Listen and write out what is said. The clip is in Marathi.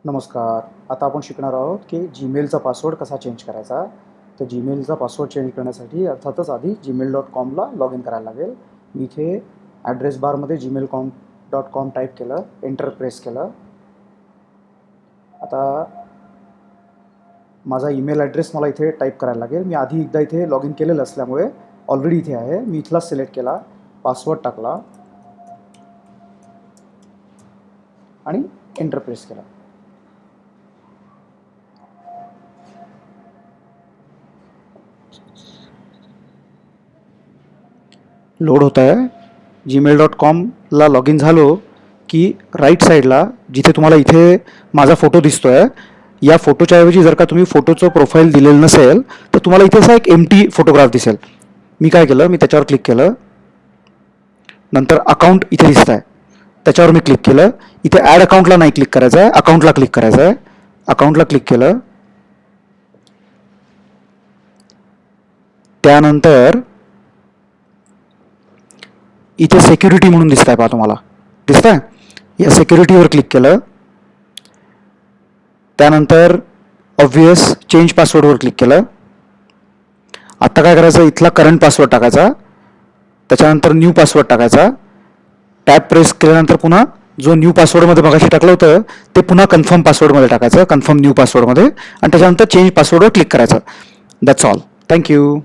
नमस्कार. आता आपण शिकणार आहोत की जीमेलचा पासवर्ड कसा चेंज करायचा. तर जीमेलचा पासवर्ड चेंज करण्यासाठी अर्थातच आधी gmail.comला लॉग इन करायला लागेल. मी इथे ॲड्रेस बारमध्ये gmail.com टाईप केलं, एंटर प्रेस केलं. आता माझा ईमेल ॲड्रेस मला इथे टाईप करायला लागेल. मी आधी एकदा इथे लॉग इन केलेलं असल्यामुळे ऑलरेडी इथे आहे. मी इथला सिलेक्ट केला, पासवर्ड टाकला आणि एंटर प्रेस केला. लोड होत आहे. gmail.comला लॉग इन झालो की राईट साईडला जिथे तुम्हाला इथे माझा फोटो दिसतो आहे, या फोटोच्या ऐवजी जर का तुम्ही फोटोचं प्रोफाईल दिलेलं नसेल तर तुम्हाला इथे असा एक एम्प्टी फोटोग्राफ दिसेल. मी काय केलं, मी त्याच्यावर क्लिक केलं. नंतर अकाउंट इथे दिसत आहे, त्याच्यावर मी क्लिक केलं. इथे ॲड अकाउंटला नाही क्लिक करायचं आहे, अकाउंटला क्लिक करायचं आहे. अकाउंटला क्लिक केलं. त्यानंतर इथे सिक्युरिटी म्हणून दिसत आहे, पहा तुम्हाला दिसत आहे. या सिक्युरिटीवर क्लिक केलं. त्यानंतर ऑब्व्हियस चेंज पासवर्डवर क्लिक केलं. आत्ता काय करायचं, इथला करंट पासवर्ड टाकायचा, त्याच्यानंतर न्यू पासवर्ड टाकायचा. टॅब प्रेस केल्यानंतर पुन्हा जो न्यू पासवर्डमध्ये मगाशी टाकलं होतं ते पुन्हा कन्फर्म पासवर्डमध्ये टाकायचं, कन्फर्म न्यू पासवर्डमध्ये, आणि त्याच्यानंतर चेंज पासवर्डवर क्लिक करायचं. That's all. थँक्यू.